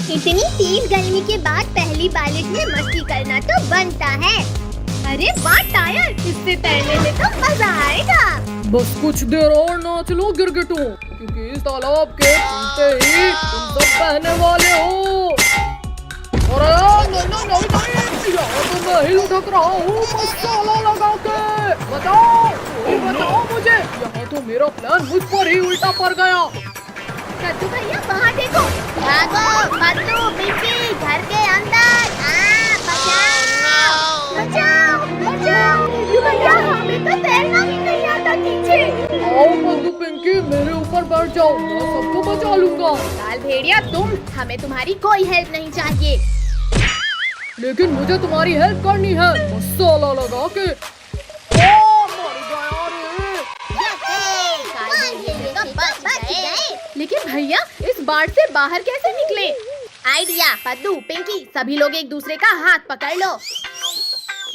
इतनी तेज गर्मी के बाद पहली बारिश में मस्ती करना तो बनता है। अरे वाह टायर, इससे तैरने में तो मजा आएगा। बस कुछ देर और नाच लो गिरगिटों, क्योंकि इस तालाब के नीचे ही तुम सब बहने वाले हो। अरे नहीं, यहाँ तो मैं ही लुढ़क रहा हूँ मसाला लगा के। बताओ, कोई बताओ मुझे, यहाँ तो मेरा प्लान मुझ पर ही उल्टा पड़ गया। कद्दू भैया वहाँ देखो, भागो कद्दू पिंकी, घर के अंदर। बचाओ बचाओ बचाओ। कद्दू भैया हमें तो तैरना भी नहीं आता नीचे। आओ कद्दू पिंकी, मेरे ऊपर बैठ जाओ, मैं सबको बचा लूंगा। लाल भेड़िया तुम, हमें तुम्हारी कोई हेल्प नहीं चाहिए। लेकिन मुझे तुम्हारी हेल्प करनी है मसाला लगा के। लेकिन भैया इस बाढ़ से बाहर कैसे निकले? आइडिया, कद्दू पिंकी सभी लोग एक दूसरे का हाथ पकड़ लो।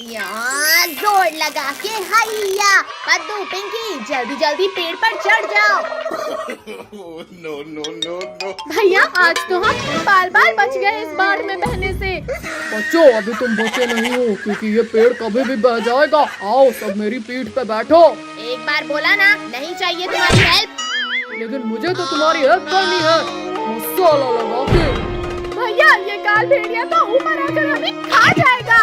यहाँ जोर लगा के हैया। कद्दू पिंकी जल्दी जल्दी पेड़ पर चढ़ जाओ। No. भैया आज तो हम बाल बाल बच गए इस बाढ़ में बहने से। बच्चों अभी तुम बचे नहीं हो, क्योंकि ये पेड़ कभी भी बह जाएगा। आओ सब मेरी पीठ पे बैठो। एक बार बोला ना, नहीं चाहिए तुम्हारी हेल्प। लेकिन मुझे तो तुम्हारी हेल्प करनी है मसाला लगा के। भैया ये काल भेड़िया तो ऊपर आकर हमें खा जाएगा।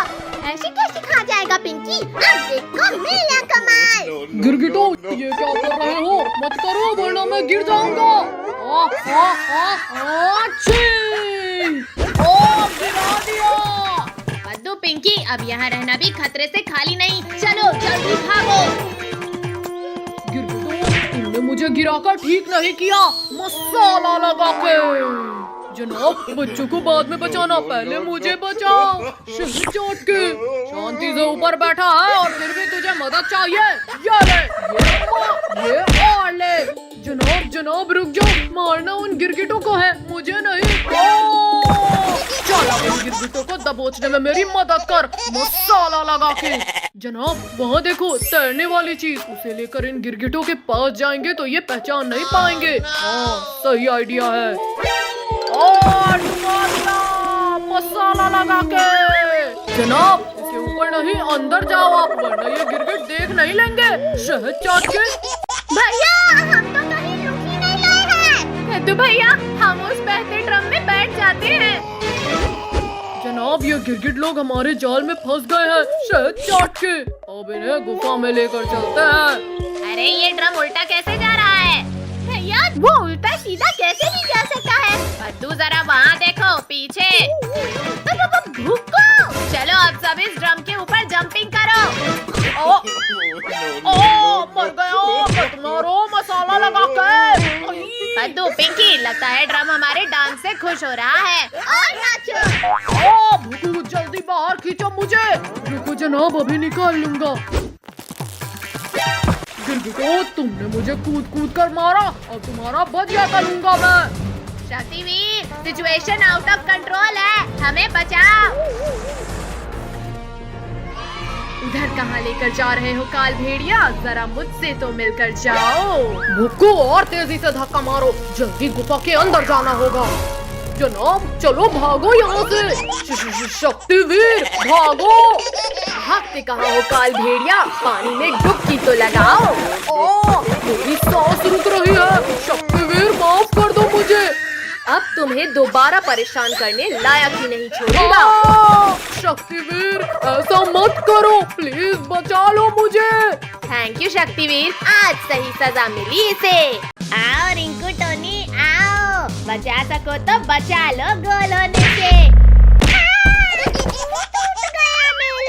ऐसे कैसे खा जाएगा पिंकी? अब देखो मेरा कमाल। गिरगिटो ये क्या कर रहे हो? मत करो वरना मैं गिर जाऊंगा। ओ गिरा दिया। कद्दू पिंकी अब यहाँ रहना भी खतरे से खाली नहीं। चलो जल्दी भागो। गिरगिटो तुमने मुझे गिराकर ठीक नहीं किया मसाला लगा के। जनाब बच्चों को बाद में बचाना, पहले मुझे बचाओ। शहर चोट के शांति से ऊपर बैठा है और फिर भी तुझे मदद चाहिए। ये ले, ये और ले। जनाब रुक जाओ, मारना उन गिरगिटों को है, मुझे नहीं। चलो उन गिरगिटों को दबोचने में मेरी मदद कर मसाला लगा के। जनाब वहाँ देखो तैरने वाली चीज, उसे लेकर इन गिरगिटों के पास जाएंगे तो ये पहचान नहीं पाएंगे। हाँ सही आइडिया है। और मसाला लगा के। जनाब इसके ऊपर नहीं, अंदर जाओ आप, वरना ये गिरगिट देख नहीं लेंगे। शहद चाट के। भैया हम तो कहीं रुक ही नहीं रहे हैं। कद्दू भैया हम उस बहते ड्रम में बैठ जाते हैं। जनाब ये गिरगिट लोग हमारे जाल में फंस गए हैं शहद चाट के। अब इन्हें गुफा में लेकर चलते हैं। अरे ये ड्रम उल्टा कैसे जा रहा है? भैया वो उल्टा सीधा कैसे नहीं जा सकता है? कद्दू जरा वहाँ देखो पीछे। भूखो। चलो अब सब इस ड्रम के ऊपर जंपिंग करो। मर गया, मारो मसाला लगा के। कद्दू पिंकी लगता है ड्रम हमारे डांस से खुश हो रहा है। और नाचो। भूखू जल्दी बाहर खींचो मुझे। रुको जनाब अभी निकाल लूंगा। गिरगिटो तुमने मुझे कूद कूद कर मारा और तुम्हारा बदला करूंगा मैं। Shaktiveer situation out of control है, हमें बचाओ। उधर कहाँ लेकर जा रहे हो काल भेड़िया? जरा मुझसे तो मिलकर जाओ। भुक्को और तेजी से धक्का मारो, जल्दी गुफा के अंदर जाना होगा। जनाब चलो भागो यहाँ से। शक्तिवीर भागो। भागते कहाँ हो काल भेड़िया? पानी में डुबकी तो लगाओ। मेरी सांस रुक रही है। शक्तिवीर माफ कर दो मुझे। अब तुम्हें दोबारा परेशान करने लायक ही नहीं छोड़ूंगा। शक्तिवीर ऐसा मत करो, प्लीज बचा लो मुझे। थैंक यू शक्तिवीर, आज सही सजा मिली इसे। आओ रिंकू टोनी आओ, बचा सको तो बचा लो गोल होने से।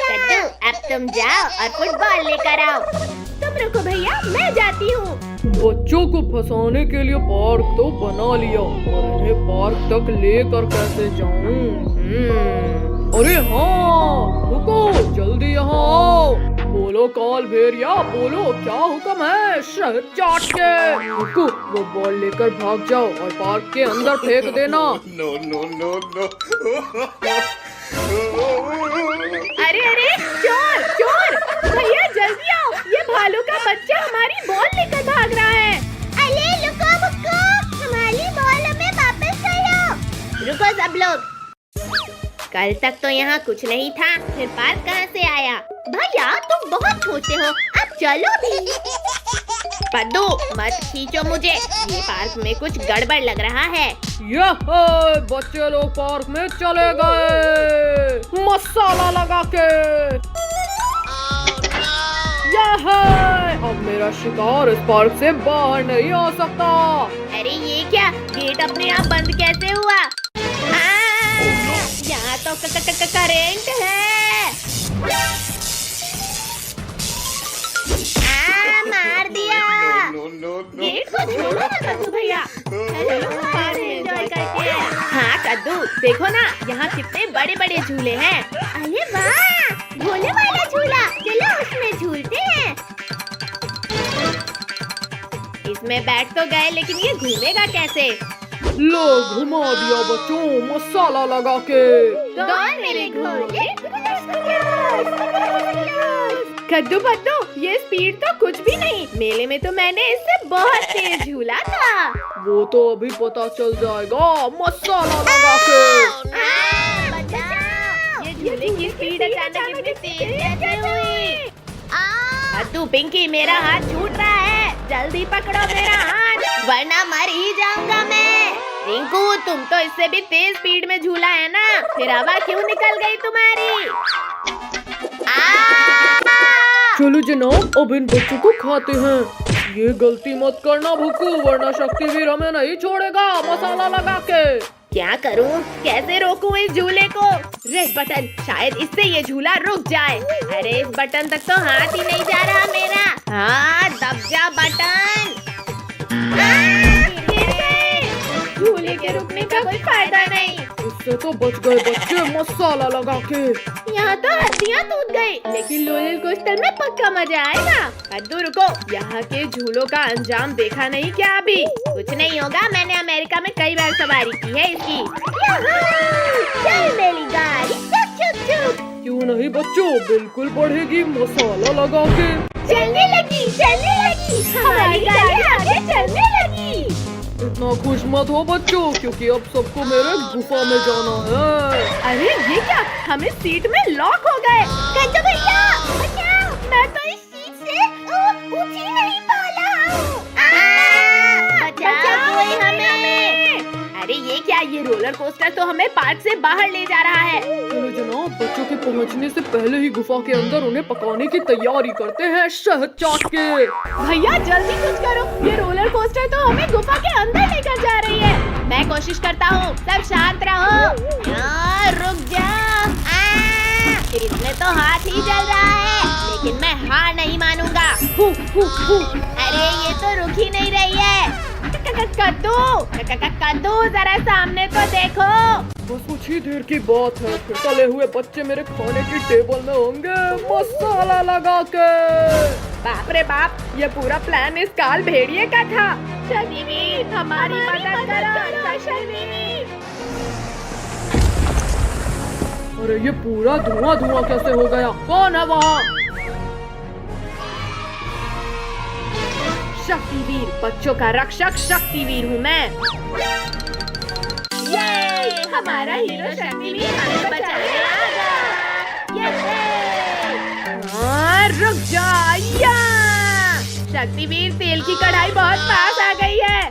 कद्दू अब तुम जाओ और फुटबॉल लेकर आओ। तुम रुको भैया, मैं जाती हूँ। बच्चों को फंसाने के लिए पार्क तो बना लिया, और इन्हें पार्क तक लेकर कैसे जाऊं? अरे हाँ रुको, जल्दी यहाँ आओ। बोलो काल भेड़िया, बोलो क्या हुक्म है? शहद चाट के। रुको वो बॉल लेकर भाग जाओ और पार्क के अंदर फेंक देना। No. अरे अरे चोर चोर, भैया जल्दी आओ, ये भालू का बच्चा हमारी बॉल लेकर भाग रहा है। अरे लुको बुक्को, हमारी बॉल हमें वापस करो। रुको सब सब लोग। कल तक तो यहाँ कुछ नहीं था, फिर पार्क कहाँ से आया? भैया तुम बहुत छोटे हो, अब चलो भी। पद्दू मत खींचो मुझे, ये पार्क में कुछ गड़बड़ लग रहा है। यह बच्चे लोग पार्क में चले गए मसाला लगा के। यह अब मेरा शिकार इस पार्क से बाहर नहीं आ सकता। अरे ये क्या, गेट अपने आप बंद कैसे हुआ? यहाँ तो करेंट है। मार दिया। No, no, no. गेट को छोड़ो ना कद्दू भैया। एंजॉय करते हैं। हाँ कद्दू देखो ना, यहाँ कितने बड़े बड़े झूले हैं। अरे वाह, झूले वाला झूला, चलो उसमें झूलते हैं। इसमें बैठ तो गए, लेकिन ये घूमेगा कैसे? लो घुमा दिया बच्चों मसाला लगा के। कौन मेरे घोड़े? कद्दू पद्दू, ये स्पीड तो कुछ भी नहीं। मेले में तो मैंने इससे बहुत तेज झूला था। वो तो अभी पता चल जाएगा मसाला लगा के। बचाओ! ये झूले की स्पीड अचानक इतनी तेज कैसे हुई? कद्दू पिंकी, मेरा हाथ छूट रहा है, जल्दी पकड़ो मेरा हाथ, वरना मर ही जाऊंगा मैं। रिंकू तुम तो इससे भी तेज स्पीड में झूला है ना, फिर हवा क्यों निकल गई तुम्हारी? चलो जनाब, अब इन बच्चों को खाते हैं। ये गलती मत करना भुक्कू, वरना शक्तिवीर हमें नहीं छोड़ेगा मसाला लगा के। क्या करूं? कैसे रोकूं इस झूले को? रेड बटन, शायद इससे ये झूला रुक जाए। अरे इस बटन तक तो हाथ ही नहीं जा रहा मेरा। हाँ दब जा बटन। गिर गए। झूले के रुकने का कोई फायदा नहीं। इससे तो बच गए बच्चे मसाला लगा के। यहाँ तो हड्डियाँ टूट गई, लेकिन रोलर कोस्टर में पक्का मजा आएगा। कद्दू रुको, यहाँ के झूलों का अंजाम देखा नहीं क्या अभी? कुछ नहीं होगा, मैंने अमेरिका में कई बार सवारी की है इसकी। चल मेरी गाड़ी, चुप चुप चुप। क्यों नहीं बच्चों, बिल्कुल बढ़ेगी मसाला लगा के। चलने लगी, हमारी गाड़ी आगे चलने लगी। इतना खुश मत हो बच्चों, क्योंकि अब सबको मेरे गुफा में जाना है। अरे ये क्या, हम इस सीट में लॉक हो गए। कद्दू भैया बचाओ, मैं तो इस सीट से ऊंची नहीं पाला हूँ। बचाओ कोई हमें। अरे ये क्या, ये रोलर कोस्टर तो हमें पार्क से बाहर ले जा रहा है। चलो जनाब, बच्चों के पहुंचने से पहले ही गुफा के अंदर उन्हें पकाने की तैयारी करते हैं शहद चाट के। भैया जल्दी कुछ करो, ये रोलर कोस्टर तो हमें गुफा के अंदर लेकर जा रही है। मैं कोशिश करता हूँ, सब शांत रहो। रुक जाओ। फिर इसमें तो हाथ ही जल रहा है, लेकिन मैं हार नहीं मानूंगा। अरे ये तो रुक ही नहीं रही है। कद्दू जरा सामने तो देखो। बस कुछ ही देर की बात है, फिर तले हुए बच्चे मेरे खाने की टेबल में होंगे मसाला लगा के। बाप रे बाप, ये पूरा प्लान इस काल भेड़िए का था। शनिवीर हमारी मदद करो शनिवीर। अरे ये पूरा धुआं धुआं कैसे हो गया? कौन है वहाँ? शक्तिवीर, बच्चों का रक्षक शक्तिवीर हूँ मैं। ये हमारा हीरो शक्तिवीर हमें बचाने आ गया। रुक जा। शक्तिवीर, तेल की कढ़ाई बहुत पास आ गई है।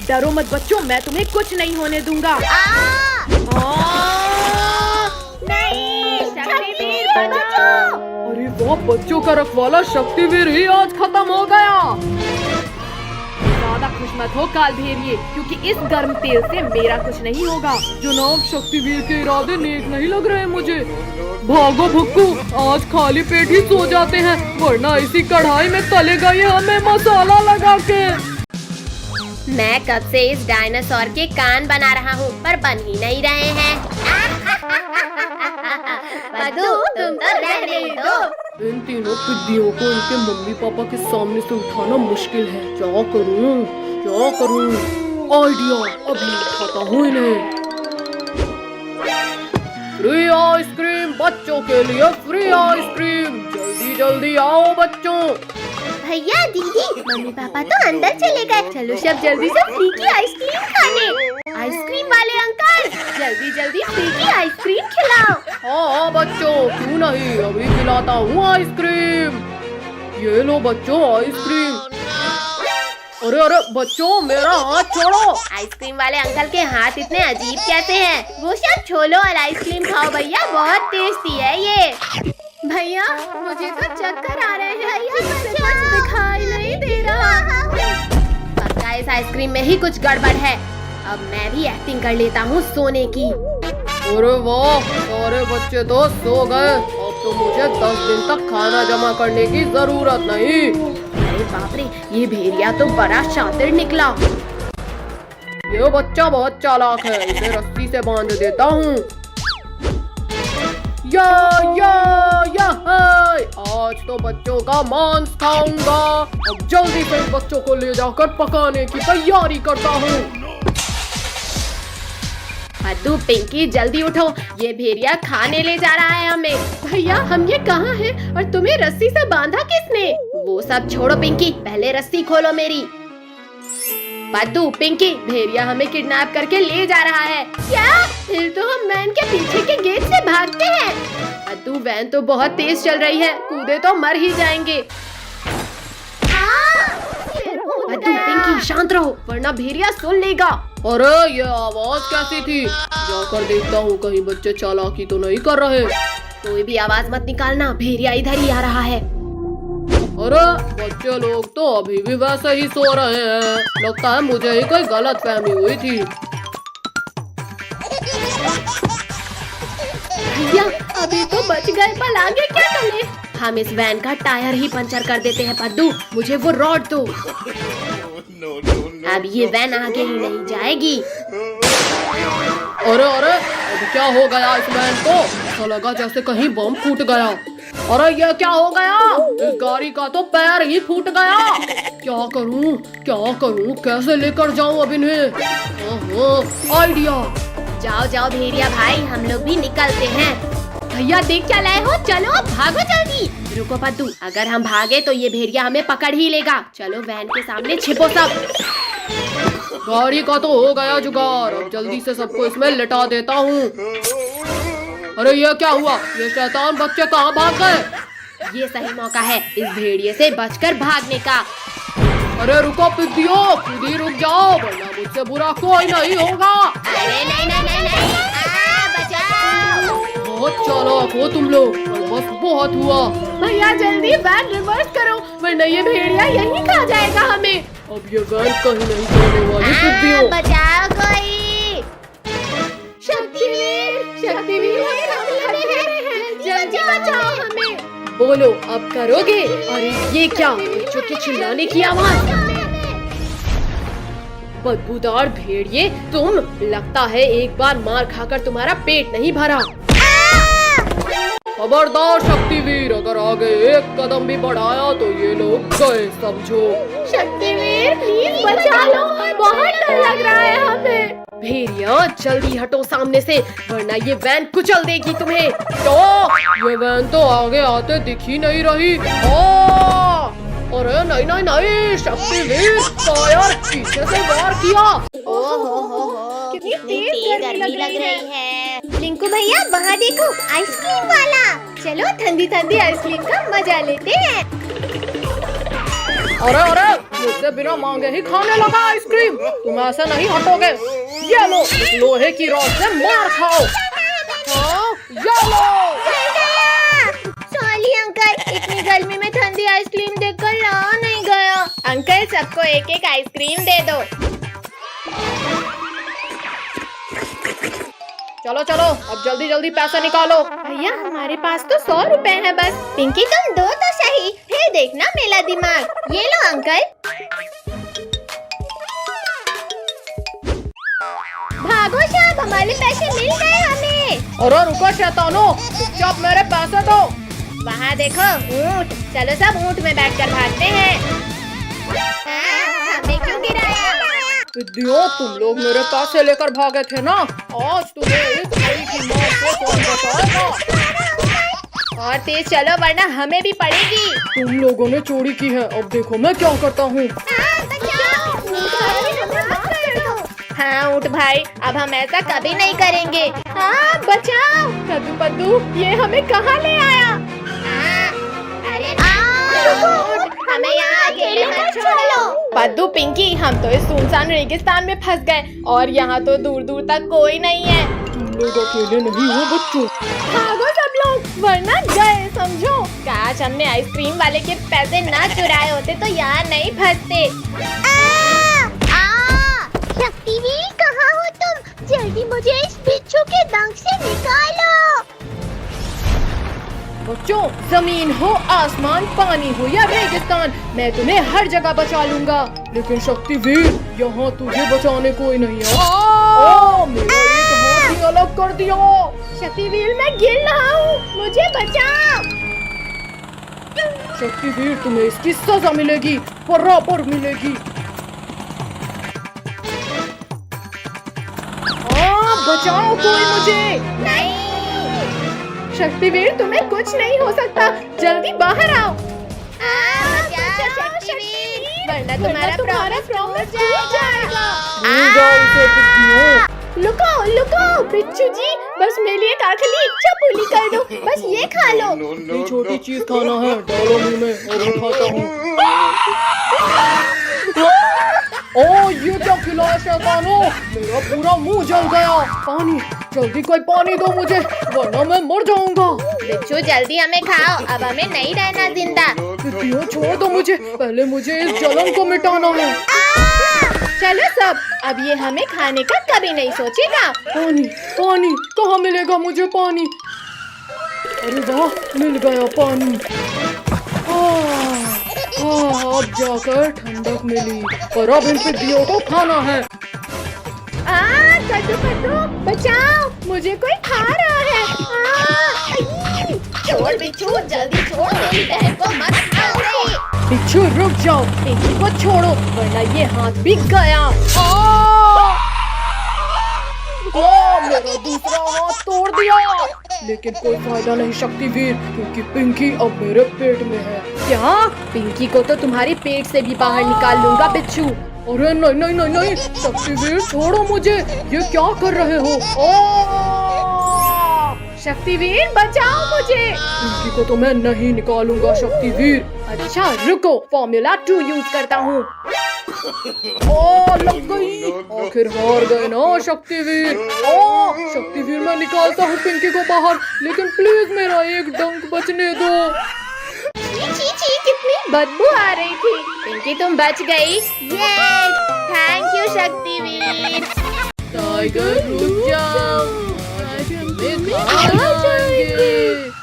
डरो मत बच्चों, मैं तुम्हें कुछ नहीं होने दूंगा। नहीं, शक्तिवीर बचाओ। अरे वाह, बच्चों का रखवाला शक्तिवीर ही आज खत्म हो गया। ज्यादा खुश मत हो काल भेड़िए, क्योंकि इस गर्म तेल से मेरा कुछ नहीं होगा। जनाब, शक्तिवीर के इरादे नेक नहीं लग रहे मुझे। भागो भुक्कू, आज खाली पेट ही सो जाते हैं, वरना इसी कढ़ाई में तलेगा ये हमें मसाला लगा के। मैं कब से इस डायनासोर के कान बना रहा हूँ, पर बन ही नहीं रहे हैं। पद्दू, तुम तो रहने दो। इन तीनों पिद्दियों को इनके मम्मी पापा के सामने से उठाना मुश्किल है। क्या करूँ? आइडिया, अभी उठाता हूँ इन्हें। फ्री आइसक्रीम बच्चों के लिए, फ्री आइसक्रीम, जल्दी जल्दी आओ बच्चों। भैया दीदी मम्मी पापा तो अंदर चले गए। चलो सब जल्दी से फ्री की आइसक्रीम खाने। आइसक्रीम वाले अंकल जल्दी जल्दी फ्री की आइसक्रीम खिलाओ। हाँ बच्चों, क्यों नहीं, अभी खिलाता हूँ आइसक्रीम। ये लो बच्चों आइसक्रीम। अरे अरे बच्चों, मेरा हाथ छोड़ो। आइसक्रीम वाले अंकल के हाथ इतने अजीब कैसे हैं? वो सब छोड़ो और आइसक्रीम खाओ भैया, बहुत टेस्टी है ये। भैया मुझे तो चक्कर आ रहे हैं, कुछ दिखाई नहीं दे रहा। पक्का इस आइसक्रीम में ही कुछ गड़बड़ है। अब मैं भी एक्टिंग कर लेता हूँ सोने की। अरे वाह, सारे बच्चे तो सो गए। अब तो मुझे 10 दिन तक खाना जमा करने की जरूरत नहीं। अरे बाप रे, ये भेड़िया तो बड़ा शातिर निकला। ये बच्चा बहुत चालाक है, इसे रस्सी से बांध देता हूँ। या आज तो बच्चों का मांस खाऊंगा। अब जल्दी से बच्चों को ले जाकर पकाने की तैयारी करता हूँ। पद्दू पिंकी जल्दी उठो, ये भेड़िया खाने ले जा रहा है हमें। भैया हम ये कहाँ हैं और तुम्हें रस्सी से बांधा किसने? वो सब छोड़ो पिंकी, पहले रस्सी खोलो मेरी। पद्दू पिंकी, भेड़िया हमें किडनैप करके ले जा रहा है। क्या? फिर तो हम वैन के पीछे के गेट से भागते हैं। पद्दू वैन तो बहुत तेज चल रही है, कूदे तो मर ही जाएंगे। पद्दू पिंकी शांत रहो वरना भेड़िया सुन लेगा। अरे ये आवाज कैसी थी? जाकर देखता हूँ कहीं बच्चे चालाकी तो नहीं कर रहे। कोई भी आवाज मत निकालना, भेड़िया इधर ही आ रहा है। अरे बच्चे लोग तो अभी भी वैसे ही सो रहे हैं। लगता है मुझे ही कोई गलत फहमी हुई थी। भैया अभी तो बच गए, पर आगे क्या करें? हम इस वैन का टायर ही पंचर कर देते हैं। पद्दू मुझे वो रॉड दो। अब ये वैन आगे ही नहीं जाएगी। अरे अरे, अब क्या हो गया इस वैन को? ऐसा लगा जैसे कहीं बम फूट गया। अरे ये क्या हो गया? इस गाड़ी का तो पैर ही फूट गया। क्या करूं, कैसे लेकर जाऊं अब इन्हें? आइडिया। जाओ जाओ भेड़िया भाई, हम लोग भी निकलते हैं। भैया देख क्या लाए हो, चलो भागो जल्दी। रुको पद्दू, अगर हम भागे तो ये भेड़िया हमें पकड़ ही लेगा। चलो वैन के सामने छिपो सब। गाड़ी का तो हो गया जुगाड़, अब जल्दी से सबको इसमें लिटा देता हूँ। अरे ये क्या हुआ? ये शैतान बच्चे कहाँ भाग गए? ये सही मौका है इस भेड़िए से बचकर भागने का। अरे रुको पिद्दियो, खुद ही रुक जाओ वरना मुझसे बुरा कोई नहीं होगा। अरे नहीं, बचाओ। बहुत चालाक हो तुम लोग, पर बस बहुत हुआ। भैया जल्दी वैन रिवर्स करो वरना ये भेड़िया यहीं खा जाएगा हमें। अब ये वैन कहीं नहीं जाने वाली पिद्दियो। बचाओ कोई। शक्तिवीर जल्दी बचाओ हमें। बोलो अब करोगे? अरे ये क्या, बच्चों के चिल्लाने की आवाज। बदबूदार भेड़िए तुम, लगता है एक बार मार खाकर तुम्हारा पेट नहीं भरा। खबरदार शक्तिवीर, अगर आगे एक कदम भी बढ़ाया तो ये लोग गए समझो। शक्तिवीर प्लीज बचा लो, बहुत डर लग रहा है हमें। भेड़िया जल्दी हटो सामने से वरना ये वैन कुचल देगी तुम्हें। तो ये वैन तो आगे आते दिख ही नहीं रही। अरे नहीं, शक्तिवीर फायर, पीछे से वार किया। कितनी तेज गर्मी लग रही है। लिंकू भैया वहाँ देखो, आइसक्रीम वाला। चलो ठंडी ठंडी आइसक्रीम का मजा लेते हैं। अरे मुझसे बिना मांगे ही खाने लगा आइसक्रीम। तुम ऐसे नहीं हटोगे। ये लो, इस लोहे की रॉड से मार खाओ। ये लो। सॉरी अंकल, इतनी गर्मी में ठंडी आइसक्रीम देखकर रहा नहीं गया। अंकल सबको एक एक आइसक्रीम दे दो। चलो अब जल्दी पैसा निकालो। भैया हमारे पास तो 100 रुपए है बस। पिंकी तुम दो तो सही, फिर देखना मेरा दिमाग। ये लो अंकल। भागो साहब, हमारे पैसे मिल गए हमें। अरे रुको शैतानो, चुपचाप मेरे पैसे दो। वहाँ देखो ऊँट, चलो सब ऊँट में बैठकर भागते हैं। हमें क्यों गिराया? विद्यो, तुम लोग मेरे पैसे लेकर भागे थे ना, आज तुम्हें इस घड़ी की मार से कौन बचाएगा? और तेज चलो वरना हमें भी पड़ेगी। तुम लोगों ने चोरी की है, अब देखो मैं क्या करता हूँ। हाँ ऊँट भाई, अब हम ऐसा कभी नहीं करेंगे। हाँ बचाओ। कद्दू पद्दू ये हमें कहाँ ले आया? अरे हमें यहाँ अकेले मत छोड़ो। पद्दू पिंकी, हम तो इस सुनसान रेगिस्तान में फंस गए और यहाँ तो दूर दूर तक कोई नहीं है। तुम लोग अकेले नहीं हो बच्चों। भागो सब लोग वरना गए समझो। काश हमने आइसक्रीम वाले के पैसे ना चुराए होते तो यहाँ नहीं फंसते। शक्तिवीर कहाँ हो तुम? जल्दी मुझे इस बिच्छू के डंक से निकालो। बच्चों, जमीन हो आसमान, पानी हो या रेगिस्तान, मैं तुम्हें हर जगह बचा लूंगा। लेकिन शक्तिवीर, यहाँ तुझे बचाने कोई नहीं है। मेरा एक हाथ ही अलग कर दिया। शक्तिवीर मैं गिर रहा हूँ, मुझे बचाओ। शक्तिवीर, तुम्हें इसकी सजा मिलेगी, बराबर मिलेगी। बचाओ कोई मुझे। नहीं शक्तिवीर, तुम्हें कुछ नहीं हो सकता, जल्दी बाहर आओ। शक्तिवीर, वरना तुम्हारा प्रॉमिस टूट जाएगा। लुको लुको बिच्छू जी, बस मेरे लिए एक आखिरी इच्छा पूरी कर दो, बस ये खा लो। इतनी छोटी चीज खाना है, डालो मुंह में और मैं खाता हूँ। ओ ये क्या खिलाया शैतानो, मेरा पूरा मुंह जल गया। पानी, जल्दी कोई पानी दो मुझे, वरना मैं मर जाऊंगा। बिच्छू जल्दी हमें खाओ, अब हमें नहीं रहना जिंदा। क्यों छोड़ दो मुझे, पहले मुझे इस जलन को मिटाना है। चलो सब, अब ये हमें खाने का कभी नहीं सोचेगा। पानी, पानी कहाँ मिलेगा मुझे पानी? अरे वाह, मिल गया पानी। अब जाकर ठंडक मिली, पर अब इन पिद्दियों को खाना है। कद्दू कद्दू बचाओ, मुझे कोई खा रहा है। छोड़ बिच्छू, जल्दी छोड़, मेरी बहन को मत खाओ। बिच्छू रुक जाओ, पिंकी को छोड़ो वरना ये हाथ बिक गया। मेरा दूसरा हाथ तोड़ दिया, लेकिन कोई फायदा नहीं शक्तिवीर, क्योंकि पिंकी अब मेरे पेट में है। क्या? पिंकी को तो तुम्हारे पेट से भी बाहर निकाल लूंगा बिच्छू। अरे नहीं नहीं नहीं नहीं, शक्तिवीर छोड़ो मुझे, ये क्या कर रहे हो? शक्तिवीर बचाओ मुझे। पिंकी को तो मैं नहीं निकालूंगा शक्तिवीर। अच्छा रुको, फॉर्मूला 2 यूज करता हूँ। लग गई, आखिर हार गए ना शक्तिवीर। शक्तिवीर मैं निकालता हूँ पिंकी को बाहर, लेकिन प्लीज मेरा एक डंक बचने दो। छी कितनी बदबू आ रही थी। पिंकी तुम बच गई। Yes, thank you Shaktiveer. Tiger रुक जाओ,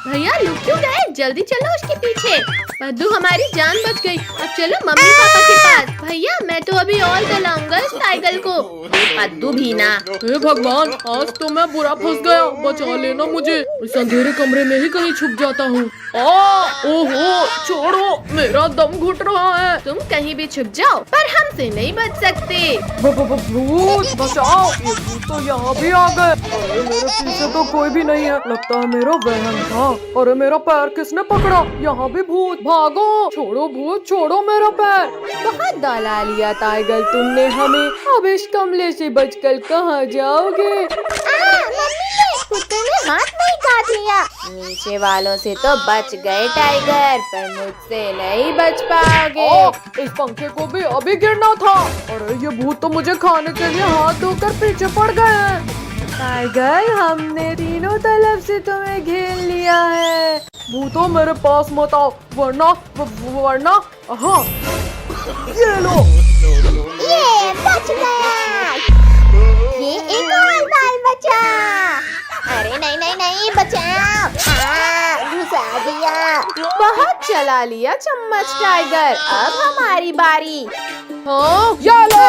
भैया लुक क्यों गए? जल्दी चलो उसके पीछे। पद्दू हमारी जान बच गई, अब चलो मम्मी पापा के पास। भैया मैं तो अभी और जलाऊंगा इस टाइगर को। पद्दू भी ना। हे भगवान, आज तो मैं बुरा फंस गया, बचा लेना मुझे। इस अंधेरे कमरे में ही कहीं छुप जाता हूँ। ओहो, छोड़ो, मेरा दम घुट रहा है। तुम कहीं भी छुप जाओ, पर हमसे नहीं बच सकते। भूत बचाओ, ये भूत तो यहाँ भी आ गए। अरे मेरे पीछे तो कोई भी नहीं है, लगता है मेरा वहम था। अरे मेरा पैर किसने पकड़ा? यहाँ भी भूत, भागो। छोड़ो भूत, छोड़ो मेरा पैर। बहुत दौला लिया टाइगर तुमने हमें, अब इस कमरे से बचकर कहाँ जाओगे? कुत्ते ने हाथ नहीं काट लिया। नीचे वालों से तो बच गए टाइगर, पर मुझसे नहीं बच पाओगे। इस पंखे को भी अभी गिरना था। अरे ये भूत तो मुझे खाने के लिए हाथ धोकर पीछे पड़ गए हैं। टाइगर, हमने तीनों तरफ से तुम्हें घेर लिया है। भूतों मेरे पास मत आओ, वरना हाँ, ये लो। ये बच गया। ये एक और बाल बचा। अरे नहीं नहीं नहीं, बचाओ। घुसा दिया। बहुत चला लिया चम्मच टाइगर, अब हमारी बारी। हाँ, ये लो।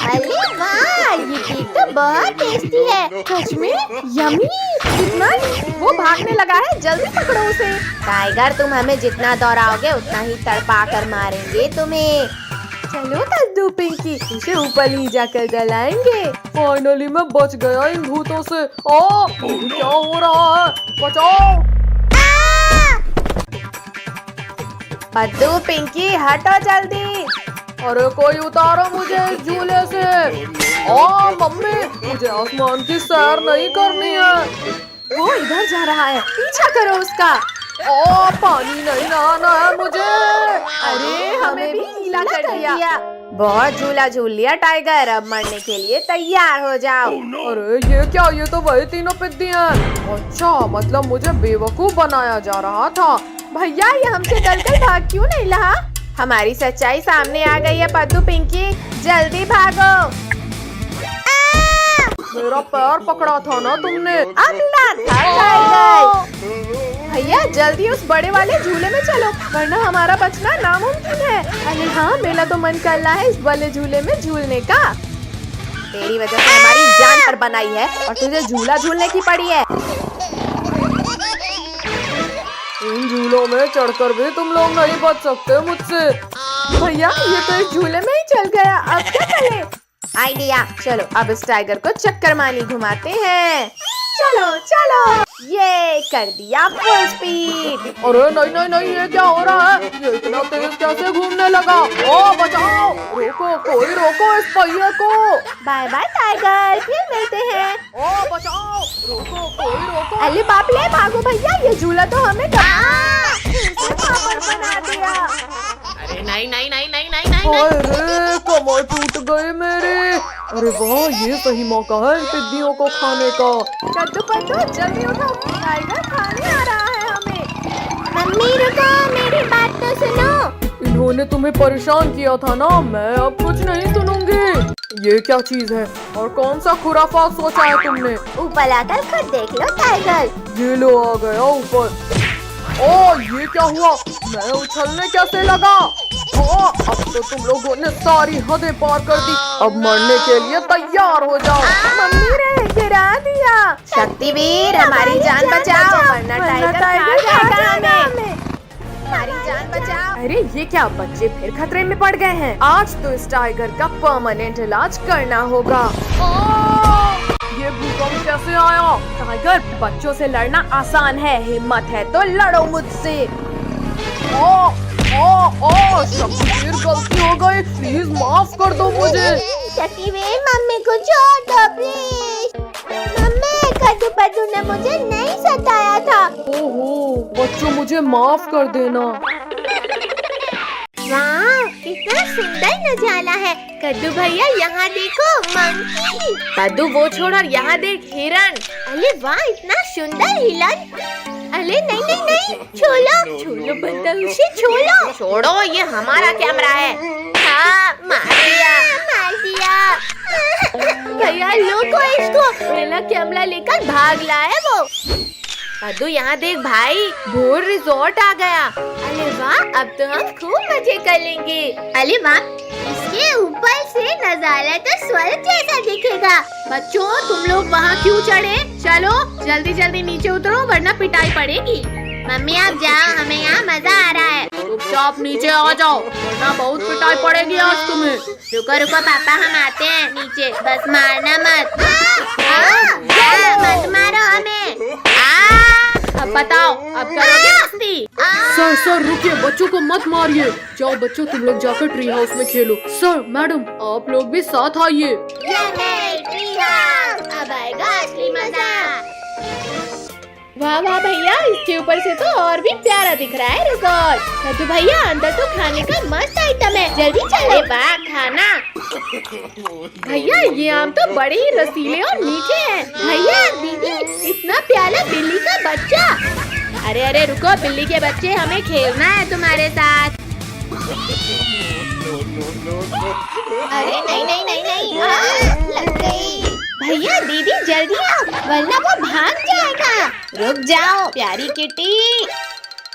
अरे वाह, ये केक तो बहुत टेस्टी है। सच में यम्मी। कितना? वो भागने लगा है, जल्दी पकड़ो उसे। टाइगर, तुम हमें जितना दौड़ाओगे उतना ही तड़पा कर मारेंगे तुम्हें। चलो कद्दू पिंकी, उसे ऊपर ले जाकर जलाएंगे। फाइनली मैं बच गया इन भूतों से। क्या हो रहा है? बचाओ! कद्दू पिंकी हटो जल्दी। अरे कोई उतारो मुझे इस झूले से। मम्मी, मुझे आसमान की सैर नहीं करनी है। वो इधर जा रहा है, पीछा करो उसका। पानी नहीं नहाना है मुझे। अरे हमें भी गीला कर दिया। बहुत झूला झूल लिया टाइगर, अब मरने के लिए तैयार हो जाओ। अरे ये क्या, ये तो वही तीनों पिद्दी हैं। अच्छा, मतलब मुझे बेवकूफ बनाया जा रहा था। भैया ये हमसे डरकर भाग क्यों नहीं रहा? हमारी सच्चाई सामने आ गई है पद्दू पिंकी, जल्दी भागो। मेरा पैर पकड़ा था ना तुमने। अगला था टाइगर। भैया जल्दी उस बड़े वाले झूले में चलो, वरना हमारा बचना नामुमकिन है। अरे हाँ, मेरा तो मन कर रहा है इस वाले झूले में झूलने का। तेरी वजह से हमारी जान पर बनाई है और तुझे झूला झूलने की पड़ी है। इन झूलों में चढ़कर भी तुम लोग नहीं बच सकते मुझसे। भैया ये तो इस झूले में ही चल गया, अब क्या करें? आइडिया, चलो अब इस टाइगर को चक्कर मानी घुमाते हैं। चलो चलो, ये कर दिया फुल स्पीड। अरे नहीं नहीं नहीं, ये क्या हो रहा है? ये इतना तेज कैसे घूमने लगा? बचाओ! रोको, कोई रोको इस पहिए को। बाय बाय टाइगर, फिर मिलते हैं। बचाओ! रोको, कोई रोको। अरे बाप रे, भागो भैया, ये झूला तो हमें बना दिया। अरे नहीं नहीं नहीं नहीं नहीं नहीं। अरे कमर टूट गई मेरी। अरे वाह, ये सही मौका है इन टिड्डियों को खाने का। कद्दू पद्दू जल्दी उठो, टाइगर खाने आ रहा है हमें। मम्मी रुको, मेरी बात तो सुनो। इन्होंने तुम्हें परेशान किया था ना, मैं अब कुछ नहीं सुनूंगी। ये क्या चीज है और कौन सा खुराफात सोचा है तुमने? ऊपर आकर खुद देख लो टाइगर। ये लो आ गया ऊपर। ये क्या हुआ? मैं उछलने कैसे लगा? अब तो तुम लोगों ने सारी हदें पार कर दी। अब मरने के लिए तैयार हो जाओ। मम्मी ने गिरा दिया। शक्तिवीर हमारी जान बचाओ, वरना टाइगर खा जाएगा हमें। हमारी जान बचाओ। अरे ये क्या, बच्चे फिर खतरे में पड़ गए हैं। आज तो इस टाइगर का परमानेंट इलाज करना होगा। ये भूकंप कैसे आया? टाइगर, बच्चों से लड़ना आसान है, हिम्मत है तो लड़ो मुझसे। शक्तिवीर, गलती हो गई, प्लीज माफ कर दो मुझे। शक्तिवीर, मम्मी को छोड़ दो प्लीज। मम्मी, कद्दू पद्दू ने मुझे नहीं सताया था। ओहो बच्चों, मुझे माफ कर देना। वाह, कितना सुंदर नजारा है। कद्दू भैया यहाँ देखो, मंकी। कद्दू वो छोड़ और यहाँ देख, हिरन। अरे वाह, इतना सुंदर हिरन। अरे नहीं नहीं नहीं, छोड़ो छोड़ो बदतमीजी, छोड़ो। छोड़ो, ये हमारा कैमरा है। हाँ, मार दिया। भैया लोगो इसको, मेरा कैमरा लेकर भाग लाया वो। कद्दू यहाँ देख भाई, भोर रिजॉर्ट आ गया। अरे वाह, अब तो हम खूब मजे कर लेंगे। अरे वाह, इसके ऊपर से नजारा तो स्वर्ग जैसा दिखेगा। बच्चों, तुम लोग वहाँ क्यों चढ़े? चलो जल्दी जल्दी नीचे उतरो, वरना पिटाई पड़ेगी। मम्मी आप जाओ, हमें यहाँ मजा आ रहा है। चुपचाप नीचे आ जाओ, वरना बहुत पिटाई पड़ेगी आज तुम्हें। रुको रुको पापा, हम आते हैं नीचे, बस मारना मत। मत मारो हमें। अब बताओ, अब करोगे मस्ती? सर रुकिए, बच्चों को मत मारिए। जाओ बच्चों, तुम लोग जाकर ट्री हाउस में खेलो। सर मैडम, आप लोग भी साथ आइए। अब आएगा असली मजा। वाह वाह भैया, इसके ऊपर से तो और भी प्यारा दिख रहा है रिजॉर्ट। कद्दू भैया, अंदर तो खाने का मस्त आइटम है, जल्दी चलो। वाह, खाना। भैया ये आम तो बड़े ही रसीले और मीठे हैं। भैया दीदी, इतना प्यारा बिल्ली का बच्चा। अरे अरे रुको, बिल्ली के बच्चे, हमें खेलना है तुम्हारे साथ। अरे नहीं नहीं नहीं नहीं, लग गई। भैया दीदी जल्दी आओ, वरना वो भाग जाएगा। रुक जाओ प्यारी किटी,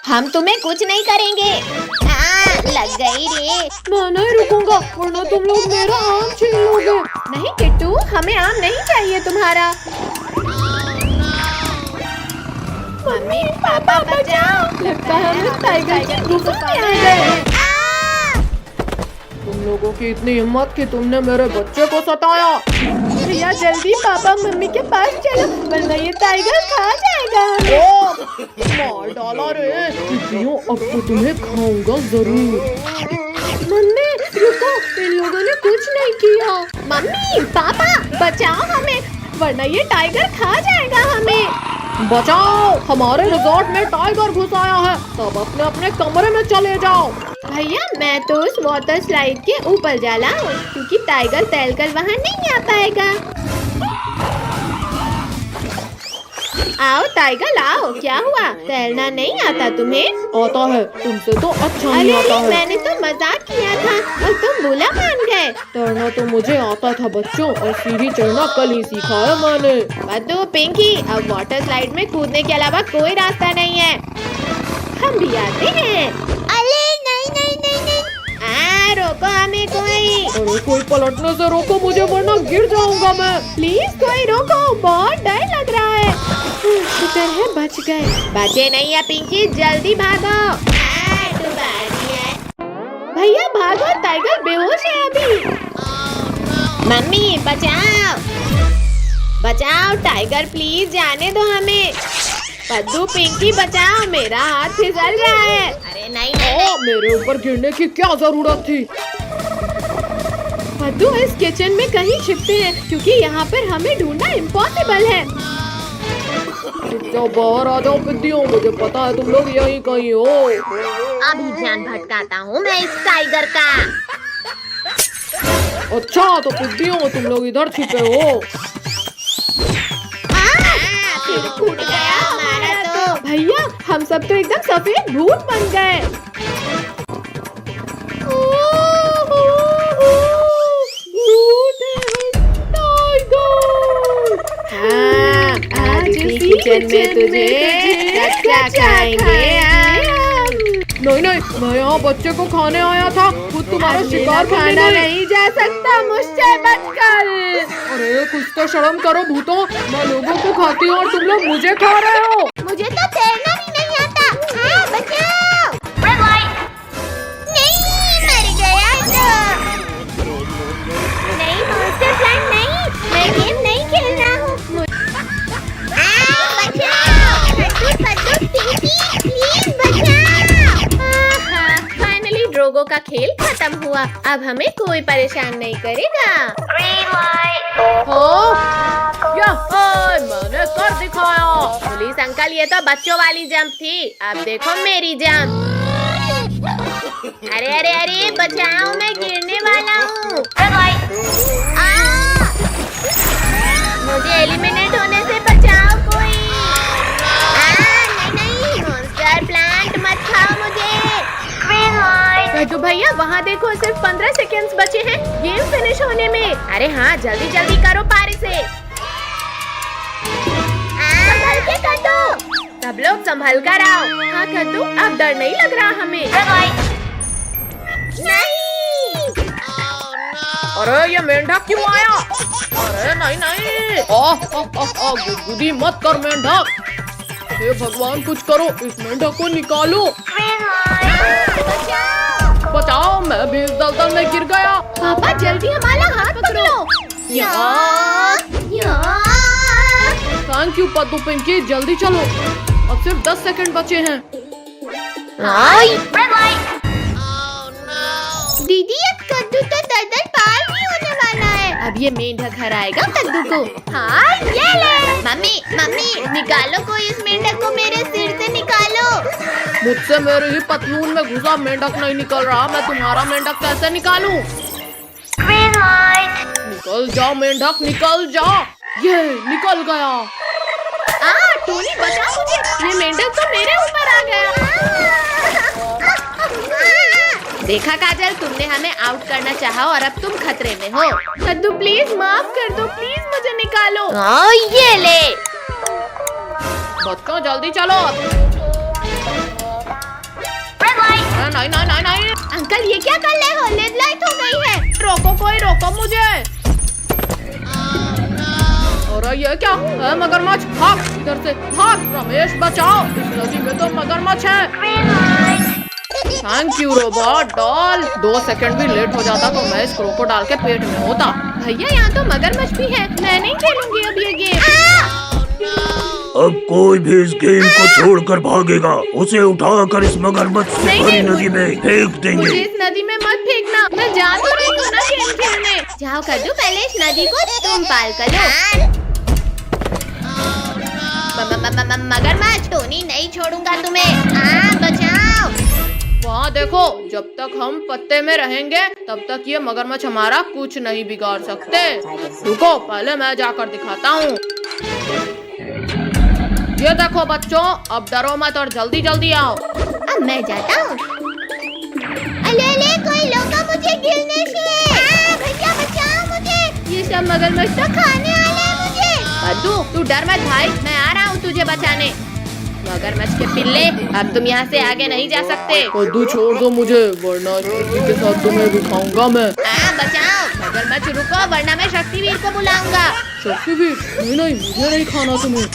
हम तुम्हें कुछ नहीं करेंगे। लग गई रे। मैं नहीं रुकूंगा, वरना तुम लोग मेरा आम छीन लोगे। नहीं किट्टू, हमें आम नहीं चाहिए तुम्हारा। मम्मी पापा बचाओ, लगता है हम इस टाइगर की गुफा में आ गए। तुम लोगों की इतनी हिम्मत कि तुमने मेरे बच्चे को सताया। भैया जल्दी पापा मम्मी के पास चलो वरना ये टाइगर खा जाएगा हमें। ओ, मार डाला रे टिड्डियों, अब तो तुम्हें खाऊंगा जरूर। मम्मी रुको, इन लोगों ने कुछ नहीं किया। मम्मी पापा बचाओ हमें वरना ये टाइगर खा जाएगा हमें। बचाओ, हमारे रिजॉर्ट में टाइगर घुस आया है, सब अपने अपने कमरे में चले जाओ। भैया मैं तो उस वाटर स्लाइड के ऊपर जा रहा हूँ क्योंकि टाइगर तैरकर वहाँ नहीं आ पाएगा। आओ टाइगर आओ, क्या हुआ तैरना नहीं आता तुम्हें? आता है, तुमसे तो अच्छा नहीं अरे आता है। मैंने तो मजाक किया था और तुम बुरा मान गए। तैरना तो मुझे आता था बच्चों, और सीढ़ी चढ़ना कल ही सीखा है मैंने। बद्दू पिंकी अब वाटर स्लाइड में कूदने के अलावा कोई रास्ता नहीं है, हम भी आते हैं। अरे नहीं नहीं नहीं नहीं, रोको हमें कोई। अरे कोई पलटने से रोको मुझे वरना गिर जाऊंगा मैं। प्लीज कोई रोको, बहुत डर लग रहा है। शुक्र है बच गए। बचे नहीं है पिंकी, जल्दी भागो। भैया भागो, टाइगर बेहोश है अभी। मम्मी बचाओ बचाओ, टाइगर प्लीज जाने दो हमें। पद्दू पिंकी बचाओ, मेरा हाथ फिसल रहा है। अरे नहीं ओ, मेरे ऊपर गिरने की क्या जरूरत थी? पद्दू इस किचन में कहीं छिपते हैं क्योंकि यहाँ पर हमें ढूंढना इम्पॉसिबल है। जाओ बाहर आ जाओ पिद्दियों, मुझे पता है तुम लोग यहीं कहीं हो। अभी ध्यान भटकाता हूँ मैं इस टाइगर का। अच्छा तो पिद्दियों तुम लोग इधर छिपे हो। फिर फूट गया हमारा तो। भैया हम सब तो एकदम सफेद भूत बन गए। आज इसी किचन में तुझे कच्चा खाएंगे। नहीं नहीं, मैं यहाँ बच्चे को खाने आया था, खुद तुम्हारा शिकार खाना करने नहीं जा सकता मुझसे बचकर। अरे कुछ तो शर्म करो भूतों, मैं लोगों को खाती हूँ और तुम लोग मुझे खा रहे हो। मुझे तो तैरना भी नहीं आता। बचाओ। नहीं मर गया तो। नहीं मॉन्स्टर प्लांट नहीं, मैं गेम नहीं खेल रहा हूँ। बचाओ पिंकी प्लीज बचाओ। फाइनली ड्रोगो का खेल खत्म हुआ, अब हमें कोई परेशान नहीं करेगा। मैंने कर दिखाया। पुलिस अंकल ये तो बच्चों वाली जंप थी, अब देखो मेरी जंप। अरे अरे अरे बचाओ, मैं गिरने वाला हूँ। मुझे एलिमिनेट होने से बचाओ कोई। नहीं मॉन्स्टर प्लांट मत खाओ मुझे। तो भैया वहाँ देखो, सिर्फ 15 सेकेंड्स बचे हैं गेम फिनिश होने में। अरे हाँ जल्दी जल्दी करो पारी से। संभल के कद्दू, सब लोग संभल कर आओ। हाँ कद्दू अब डर नहीं लग रहा हमें। नहीं अरे ये मेंढक क्यों आया? अरे नहीं नहीं, गुदगुदी मत कर मेंढक। हे भगवान कुछ करो, इस मेंढक को निकालो। बचाओ, मैं भी इस दलदल में गिर गया। पापा जल्दी हमारा हाथ पकड़ो। थैंक यू पद्दू पिंकी, जल्दी चलो, अब सिर्फ 10 सेकंड बचे हैं। दीदी अब कद्दू तो दरदर पार भी होने वाला है। अब ये मेंढक हराएगा कद्दू को। हाँ ये ले। मम्मी निकालो कोई इस मेंढक को, मेरे सिर से निकालो। मुझसे मेरे ही पतलून में घुसा मेंढक नहीं निकल रहा, मैं तुम्हारा मेंढक कैसे निकालूं? निकल जाओ मेंढक, निकल जाओ। ये निकल गया। टोनी बचाओ मुझे, ये मेंढक तो मेरे ऊपर आ गया। देखा काजल, तुमने हमें आउट करना चाहा और अब तुम खतरे में हो। कद्दू प्लीज माफ कर दो, प्लीज मुझे निकालो। ये ले। बच्चों जल्दी चलो। नहीं नहीं नहीं नहीं, अंकल ये क्या कर रहे हो? रेड लाइट हो गई है। रोको कोई, रोको मुझे। अरे ये क्या है? मगरमच्छ, भाग इधर से भाग। रमेश बचाओ, इस नदी में तो मगरमच्छ है। Thank you robot doll. 2 second भी लेट हो जाता तो मैं इस क्रोकोडाइल के पेट में होता। भैया यहाँ तो मगरमच्छ भी है, मैं नहीं खेलूंगी अब ये गेम। अब कोई भी इस गेम को छोड़कर भागेगा, उसे उठाकर इस मगरमच्छ से भरी नदी में फेंक देंगे। मुझे इस नदी में मत फेंकना, मैं जा तो रही हूँ ना गेम खेलने। जाओ कद्दू, पहले इस नदी को तुम पार कर लो। मगरमच्छ, टोनी नहीं छोड़ूंगा तुम्हें। बचाओ। वहाँ देखो, जब तक हम पत्ते में रहेंगे तब तक ये मगरमच्छ हमारा कुछ नहीं बिगाड़ सकते। रुको, पहले मैं जाकर दिखाता हूँ। ये देखो बच्चों, अब डरो मत और जल्दी जल्दी आओ। अब मैं जाता हूँ। अले अले, कोई रोका मुझे गिरने से। भैया बचाओ मुझे, ये सब मगरमच्छ तो खाने वाले हैं मुझे। कद्दू तू डर मत भाई, मैं आ रहा हूँ तुझे बचाने। मगरमच्छ के पिल्ले, अब तुम यहाँ से आगे नहीं जा सकते। कद्दू छोड़ दो मुझे, वरना शक्ति के साथ तुम्हें भी खाऊंगा मैं। बचाओ। मगरमच्छ रुको, वरना मैं शक्तिवीर को बुलाऊंगा। शक्तिवीर? नहीं नहीं, मुझे नहीं खाना तुम्हें।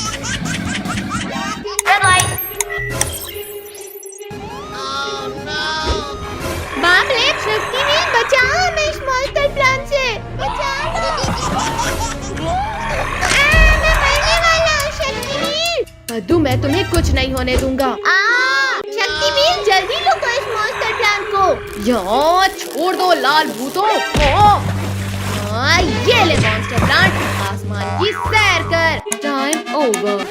बाप रे, शक्तिवीर बचाओ हमें इस मॉन्स्टर प्लान से। बचाओ। मैं मरने वाला हूँ शक्तिवीर। कद्दू मैं तुम्हें कुछ नहीं होने दूंगा। शक्तिवीर जल्दी लुको इस मॉन्स्टर प्लान को। यहाँ छोड़ दो लाल भूतों। ये ले मॉन्स्टर प्लांट, आसमान की सैर कर। Time over.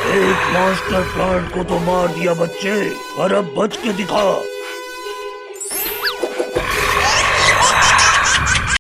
एक मॉन्स्टर प्लांट को तो मार दिया बच्चे, पर अब बच के दिखा।